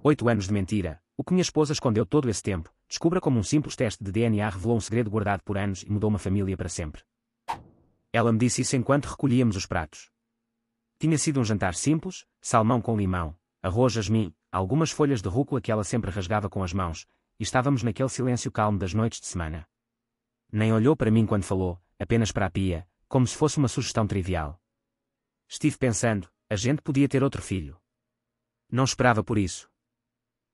8 anos de mentira, o que minha esposa escondeu todo esse tempo, descubra como um simples teste de DNA revelou um segredo guardado por anos e mudou uma família para sempre. Ela me disse isso enquanto recolhíamos os pratos. Tinha sido um jantar simples, salmão com limão, arroz jasmim, algumas folhas de rúcula que ela sempre rasgava com as mãos, e estávamos naquele silêncio calmo das noites de semana. Nem olhou para mim quando falou, apenas para a pia, como se fosse uma sugestão trivial. Estive pensando, a gente podia ter outro filho. Não esperava por isso.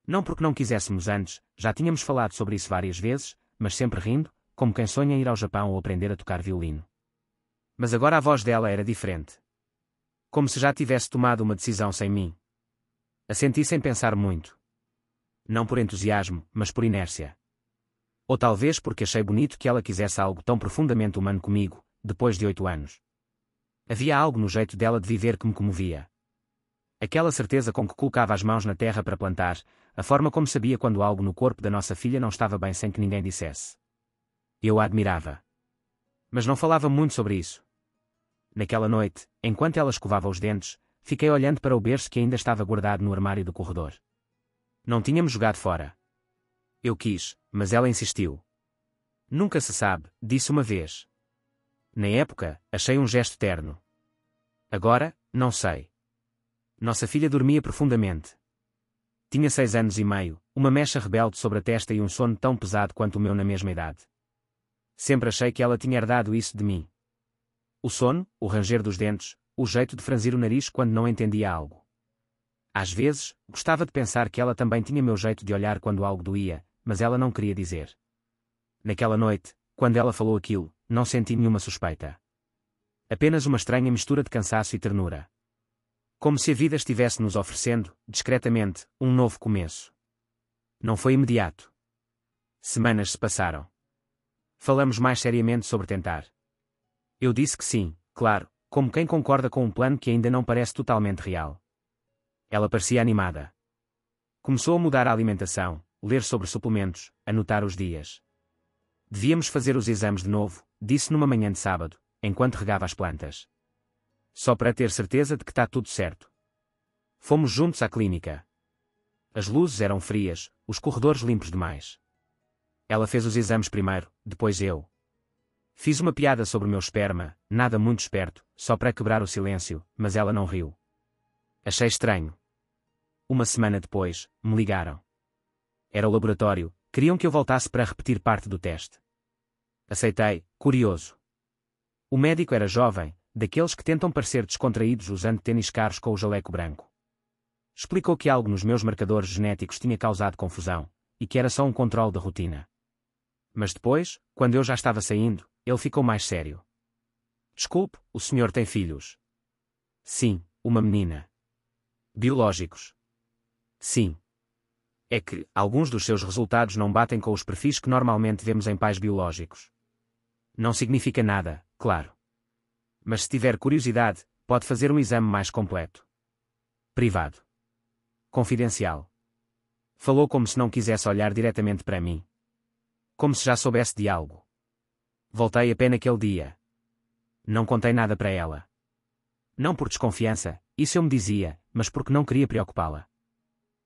Não porque não quiséssemos antes, já tínhamos falado sobre isso várias vezes, mas sempre rindo, como quem sonha em ir ao Japão ou aprender a tocar violino. Mas agora a voz dela era diferente. Como se já tivesse tomado uma decisão sem mim. Assenti sem pensar muito. Não por entusiasmo, mas por inércia. Ou talvez porque achei bonito que ela quisesse algo tão profundamente humano comigo, depois de 8 anos. Havia algo no jeito dela de viver que me comovia. Aquela certeza com que colocava as mãos na terra para plantar, a forma como sabia quando algo no corpo da nossa filha não estava bem sem que ninguém dissesse. Eu a admirava. Mas não falava muito sobre isso. Naquela noite, enquanto ela escovava os dentes, fiquei olhando para o berço que ainda estava guardado no armário do corredor. Não tínhamos jogado fora. Eu quis, mas ela insistiu. Nunca se sabe, disse uma vez. Na época, achei um gesto terno. Agora, não sei. Nossa filha dormia profundamente. Tinha 6 anos e meio, uma mecha rebelde sobre a testa e um sono tão pesado quanto o meu na mesma idade. Sempre achei que ela tinha herdado isso de mim. O sono, o ranger dos dentes, o jeito de franzir o nariz quando não entendia algo. Às vezes, gostava de pensar que ela também tinha meu jeito de olhar quando algo doía, mas ela não queria dizer. Naquela noite, quando ela falou aquilo, não senti nenhuma suspeita. Apenas uma estranha mistura de cansaço e ternura. Como se a vida estivesse nos oferecendo, discretamente, um novo começo. Não foi imediato. Semanas se passaram. Falamos mais seriamente sobre tentar. Eu disse que sim, claro, como quem concorda com um plano que ainda não parece totalmente real. Ela parecia animada. Começou a mudar a alimentação, ler sobre suplementos, anotar os dias. Devíamos fazer os exames de novo, disse numa manhã de sábado, enquanto regava as plantas. Só para ter certeza de que está tudo certo. Fomos juntos à clínica. As luzes eram frias, os corredores limpos demais. Ela fez os exames primeiro, depois eu. Fiz uma piada sobre o meu esperma, nada muito esperto, só para quebrar o silêncio, mas ela não riu. Achei estranho. Uma semana depois, me ligaram. Era o laboratório, queriam que eu voltasse para repetir parte do teste. Aceitei, curioso. O médico era jovem, daqueles que tentam parecer descontraídos usando tênis caros com o jaleco branco. Explicou que algo nos meus marcadores genéticos tinha causado confusão, e que era só um controle de rotina. Mas depois, quando eu já estava saindo, ele ficou mais sério. Desculpe, o senhor tem filhos? Sim, uma menina. Biológicos? Sim. É que, alguns dos seus resultados não batem com os perfis que normalmente vemos em pais biológicos. Não significa nada, claro. Mas se tiver curiosidade, pode fazer um exame mais completo. Privado. Confidencial. Falou como se não quisesse olhar diretamente para mim. Como se já soubesse de algo. Voltei a pé naquele dia. Não contei nada para ela. Não por desconfiança, isso eu me dizia, mas porque não queria preocupá-la.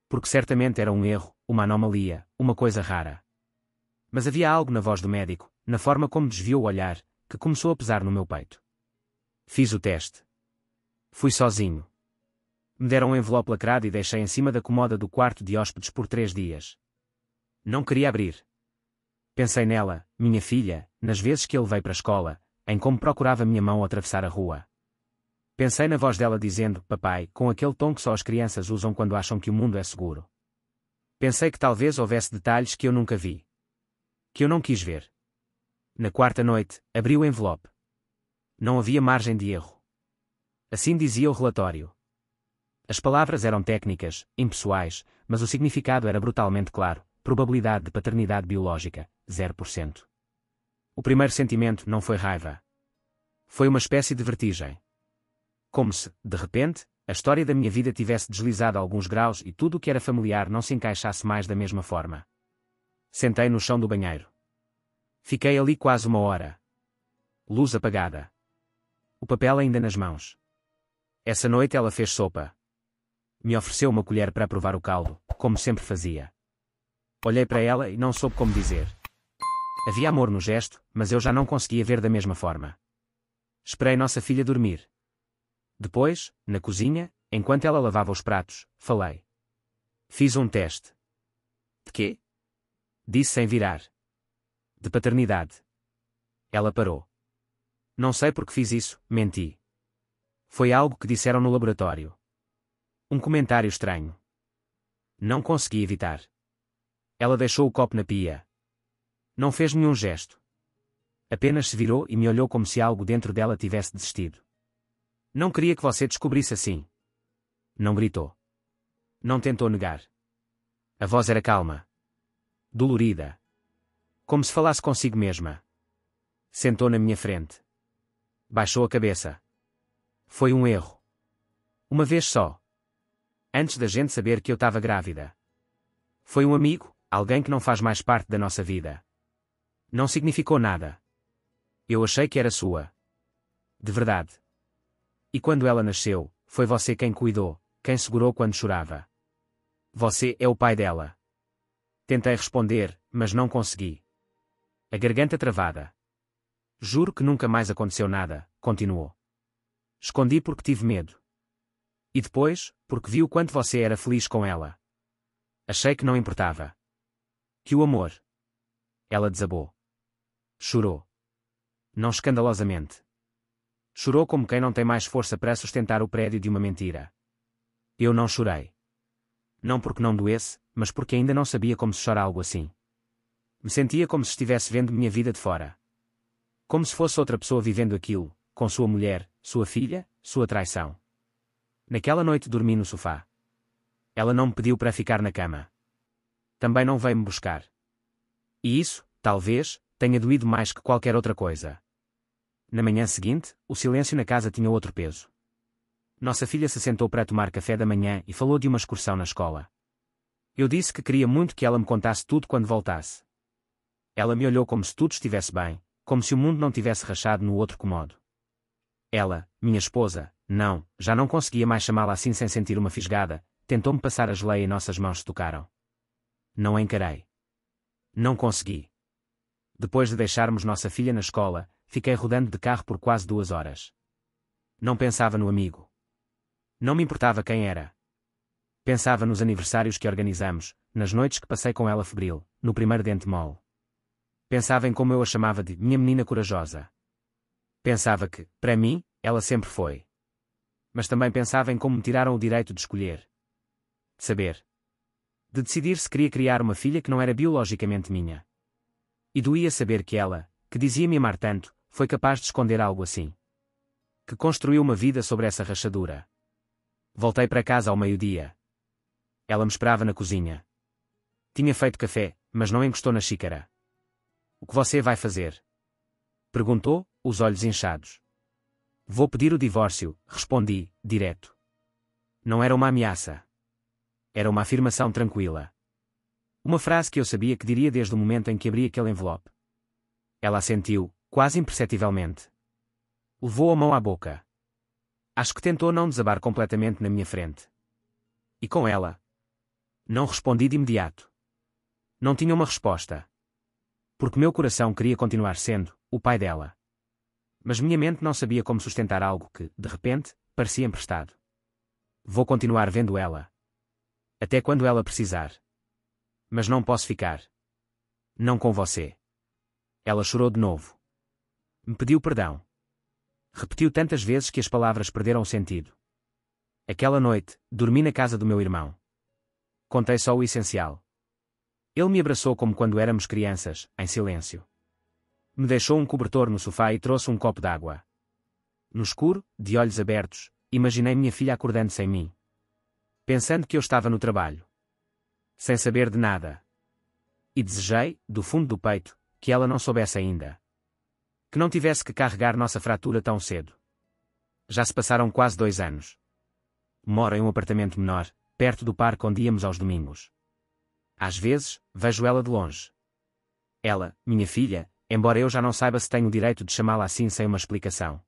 Porque certamente era um erro, uma anomalia, uma coisa rara. Mas havia algo na voz do médico, na forma como desviou o olhar, que começou a pesar no meu peito. Fiz o teste. Fui sozinho. Me deram um envelope lacrado e deixei em cima da comoda do quarto de hóspedes por 3 dias. Não queria abrir. Pensei nela, minha filha, nas vezes que ele veio para a escola, em como procurava minha mão ao atravessar a rua. Pensei na voz dela dizendo, papai, com aquele tom que só as crianças usam quando acham que o mundo é seguro. Pensei que talvez houvesse detalhes que eu nunca vi. Que eu não quis ver. Na quarta noite, abri o envelope. Não havia margem de erro. Assim dizia o relatório. As palavras eram técnicas, impessoais, mas o significado era brutalmente claro. Probabilidade de paternidade biológica, 0%. O primeiro sentimento não foi raiva. Foi uma espécie de vertigem. Como se, de repente, a história da minha vida tivesse deslizado alguns graus e tudo o que era familiar não se encaixasse mais da mesma forma. Sentei no chão do banheiro. Fiquei ali quase 1 hora. Luz apagada. O papel ainda nas mãos. Essa noite ela fez sopa. Me ofereceu uma colher para provar o caldo, como sempre fazia. Olhei para ela e não soube como dizer. Havia amor no gesto, mas eu já não conseguia ver da mesma forma. Esperei nossa filha dormir. Depois, na cozinha, enquanto ela lavava os pratos, falei. Fiz um teste. De quê? Disse sem virar. De paternidade. Ela parou. Não sei por que fiz isso, menti. Foi algo que disseram no laboratório. Um comentário estranho. Não consegui evitar. Ela deixou o copo na pia. Não fez nenhum gesto. Apenas se virou e me olhou como se algo dentro dela tivesse desistido. Não queria que você descobrisse assim. Não gritou. Não tentou negar. A voz era calma. Dolorida. Como se falasse consigo mesma. Sentou na minha frente. Baixou a cabeça. Foi um erro. Uma vez só. Antes da gente saber que eu estava grávida. Foi um amigo, alguém que não faz mais parte da nossa vida. Não significou nada. Eu achei que era sua. De verdade. E quando ela nasceu, foi você quem cuidou, quem segurou quando chorava. Você é o pai dela. Tentei responder, mas não consegui. A garganta travada. Juro que nunca mais aconteceu nada, continuou. Escondi porque tive medo. E depois, porque vi o quanto você era feliz com ela. Achei que não importava. Que o amor. Ela desabou. Chorou. Não escandalosamente. Chorou como quem não tem mais força para sustentar o prédio de uma mentira. Eu não chorei. Não porque não doesse, mas porque ainda não sabia como se chora algo assim. Me sentia como se estivesse vendo minha vida de fora. Como se fosse outra pessoa vivendo aquilo, com sua mulher, sua filha, sua traição. Naquela noite dormi no sofá. Ela não me pediu para ficar na cama. Também não veio me buscar. E isso, talvez, tenha doído mais que qualquer outra coisa. Na manhã seguinte, o silêncio na casa tinha outro peso. Nossa filha se sentou para tomar café da manhã e falou de uma excursão na escola. Eu disse que queria muito que ela me contasse tudo quando voltasse. Ela me olhou como se tudo estivesse bem, como se o mundo não tivesse rachado no outro cômodo. Ela, minha esposa, não, já não conseguia mais chamá-la assim sem sentir uma fisgada, tentou-me passar a geleia e nossas mãos se tocaram. Não a encarei. Não consegui. Depois de deixarmos nossa filha na escola, fiquei rodando de carro por quase 2 horas. Não pensava no amigo. Não me importava quem era. Pensava nos aniversários que organizamos, nas noites que passei com ela febril, no primeiro dente mole. Pensava em como eu a chamava de minha menina corajosa. Pensava que, para mim, ela sempre foi. Mas também pensava em como me tiraram o direito de escolher. De saber. De decidir se queria criar uma filha que não era biologicamente minha. E doía saber que ela, que dizia me amar tanto, foi capaz de esconder algo assim. Que construiu uma vida sobre essa rachadura. Voltei para casa ao meio-dia. Ela me esperava na cozinha. Tinha feito café, mas não encostou na xícara. O que você vai fazer? Perguntou, os olhos inchados. Vou pedir o divórcio, respondi, direto. Não era uma ameaça. Era uma afirmação tranquila. Uma frase que eu sabia que diria desde o momento em que abri aquele envelope. Ela assentiu, quase imperceptivelmente. Levou a mão à boca. Acho que tentou não desabar completamente na minha frente. E com ela? Não respondi de imediato. Não tinha uma resposta. Porque meu coração queria continuar sendo o pai dela. Mas minha mente não sabia como sustentar algo que, de repente, parecia emprestado. Vou continuar vendo ela. Até quando ela precisar. Mas não posso ficar. Não com você. Ela chorou de novo. Me pediu perdão. Repetiu tantas vezes que as palavras perderam o sentido. Aquela noite, dormi na casa do meu irmão. Contei só o essencial. Ele me abraçou como quando éramos crianças, em silêncio. Me deixou um cobertor no sofá e trouxe um copo d'água. No escuro, de olhos abertos, imaginei minha filha acordando sem mim. Pensando que eu estava no trabalho. Sem saber de nada. E desejei, do fundo do peito, que ela não soubesse ainda. Que não tivesse que carregar nossa fratura tão cedo. Já se passaram quase 2 anos. Moro em um apartamento menor, perto do parque onde íamos aos domingos. Às vezes, vejo ela de longe. Ela, minha filha, embora eu já não saiba se tenho o direito de chamá-la assim sem uma explicação.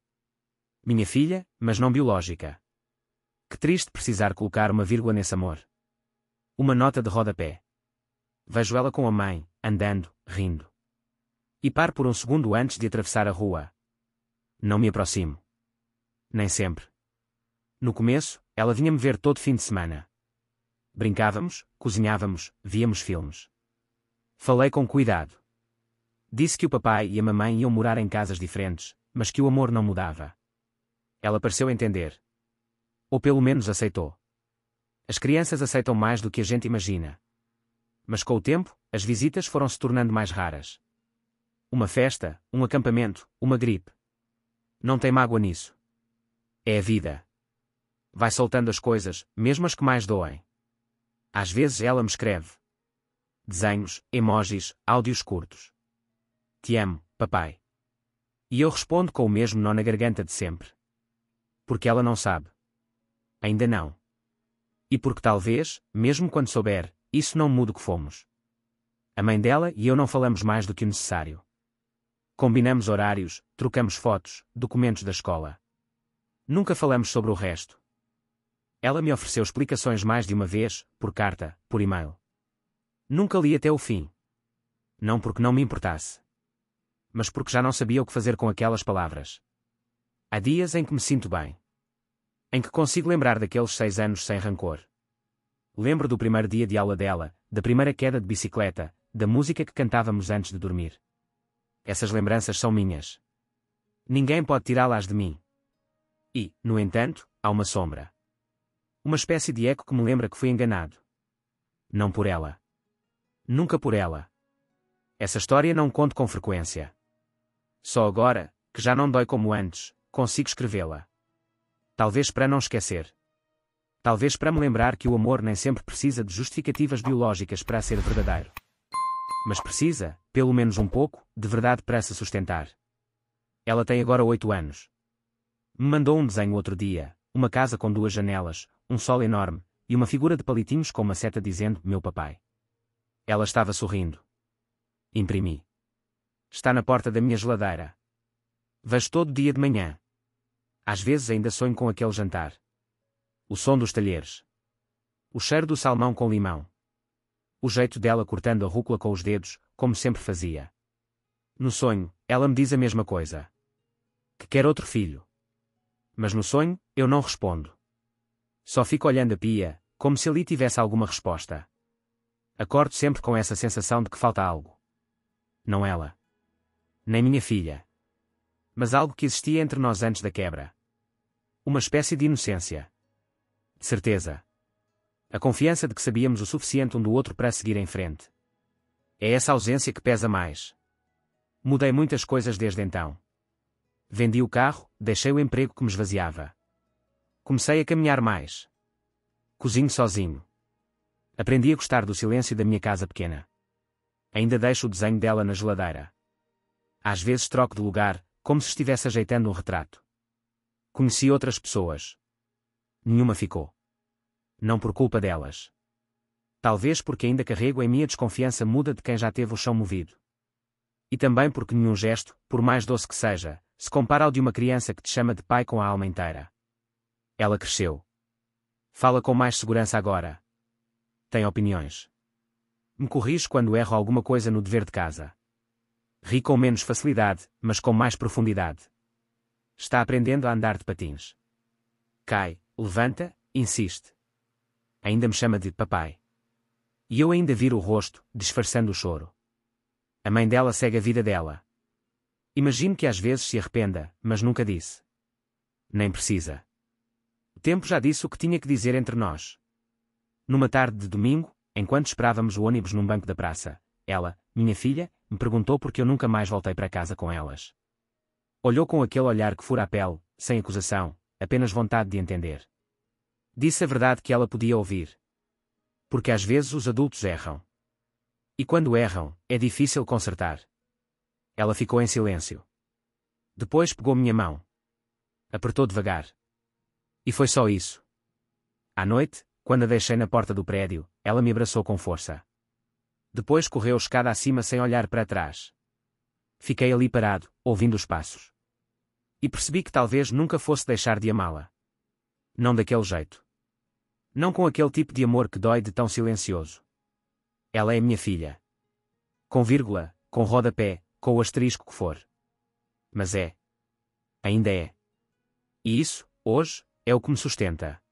Minha filha, mas não biológica. Que triste precisar colocar uma vírgula nesse amor. Uma nota de rodapé. Vejo ela com a mãe, andando, rindo. E paro por um segundo antes de atravessar a rua. Não me aproximo. Nem sempre. No começo, ela vinha-me ver todo fim de semana. Brincávamos, cozinhávamos, víamos filmes. Falei com cuidado. Disse que o papai e a mamãe iam morar em casas diferentes, mas que o amor não mudava. Ela pareceu entender. Ou pelo menos aceitou. As crianças aceitam mais do que a gente imagina. Mas com o tempo, as visitas foram se tornando mais raras. Uma festa, um acampamento, uma gripe. Não tem mágoa nisso. É a vida. Vai soltando as coisas, mesmo as que mais doem. Às vezes ela me escreve desenhos, emojis, áudios curtos. Te amo, papai. E eu respondo com o mesmo nó na garganta de sempre. Porque ela não sabe. Ainda não. E porque talvez, mesmo quando souber, isso não mude o que fomos. A mãe dela e eu não falamos mais do que o necessário. Combinamos horários, trocamos fotos, documentos da escola. Nunca falamos sobre o resto. Ela me ofereceu explicações mais de uma vez, por carta, por e-mail. Nunca li até o fim. Não porque não me importasse. Mas porque já não sabia o que fazer com aquelas palavras. Há dias em que me sinto bem. Em que consigo lembrar daqueles 6 anos sem rancor. Lembro do primeiro dia de aula dela, da primeira queda de bicicleta, da música que cantávamos antes de dormir. Essas lembranças são minhas. Ninguém pode tirá-las de mim. E, no entanto, há uma sombra. Uma espécie de eco que me lembra que fui enganado. Não por ela. Nunca por ela. Essa história não conto com frequência. Só agora, que já não dói como antes, consigo escrevê-la. Talvez para não esquecer. Talvez para me lembrar que o amor nem sempre precisa de justificativas biológicas para ser verdadeiro. Mas precisa, pelo menos um pouco, de verdade para se sustentar. Ela tem agora 8 anos. Me mandou um desenho outro dia, uma casa com 2 janelas, um sol enorme, e uma figura de palitinhos com uma seta dizendo, meu papai. Ela estava sorrindo. Imprimi. Está na porta da minha geladeira. Vejo todo dia de manhã. Às vezes ainda sonho com aquele jantar. O som dos talheres. O cheiro do salmão com limão. O jeito dela cortando a rúcula com os dedos, como sempre fazia. No sonho, ela me diz a mesma coisa. Que quer outro filho. Mas no sonho, eu não respondo. Só fico olhando a pia, como se ali tivesse alguma resposta. Acordo sempre com essa sensação de que falta algo. Não ela. Nem minha filha. Mas algo que existia entre nós antes da quebra. Uma espécie de inocência. De certeza. A confiança de que sabíamos o suficiente um do outro para seguir em frente. É essa ausência que pesa mais. Mudei muitas coisas desde então. Vendi o carro, deixei o emprego que me esvaziava. Comecei a caminhar mais. Cozinho sozinho. Aprendi a gostar do silêncio da minha casa pequena. Ainda deixo o desenho dela na geladeira. Às vezes troco de lugar, como se estivesse ajeitando um retrato. Conheci outras pessoas. Nenhuma ficou. Não por culpa delas. Talvez porque ainda carrego em mim a desconfiança muda de quem já teve o chão movido. E também porque nenhum gesto, por mais doce que seja, se compara ao de uma criança que te chama de pai com a alma inteira. Ela cresceu. Fala com mais segurança agora. Tem opiniões. Me corrige quando erro alguma coisa no dever de casa. Ri com menos facilidade, mas com mais profundidade. Está aprendendo a andar de patins. Cai, levanta, insiste. Ainda me chama de papai. E eu ainda viro o rosto, disfarçando o choro. A mãe dela segue a vida dela. Imagino que às vezes se arrependa, mas nunca disse. Nem precisa. O tempo já disse o que tinha que dizer entre nós. Numa tarde de domingo, enquanto esperávamos o ônibus num banco da praça, ela, minha filha, me perguntou por que eu nunca mais voltei para casa com elas. Olhou com aquele olhar que fura a pele, sem acusação, apenas vontade de entender. Disse a verdade que ela podia ouvir. Porque às vezes os adultos erram. E quando erram, é difícil consertar. Ela ficou em silêncio. Depois pegou minha mão. Apertou devagar. E foi só isso. À noite, quando a deixei na porta do prédio, ela me abraçou com força. Depois correu escada acima sem olhar para trás. Fiquei ali parado, ouvindo os passos. E percebi que talvez nunca fosse deixar de amá-la. Não daquele jeito. Não com aquele tipo de amor que dói de tão silencioso. Ela é minha filha. Com vírgula, com rodapé, com o asterisco que for. Mas é. Ainda é. E isso, hoje, é o que me sustenta.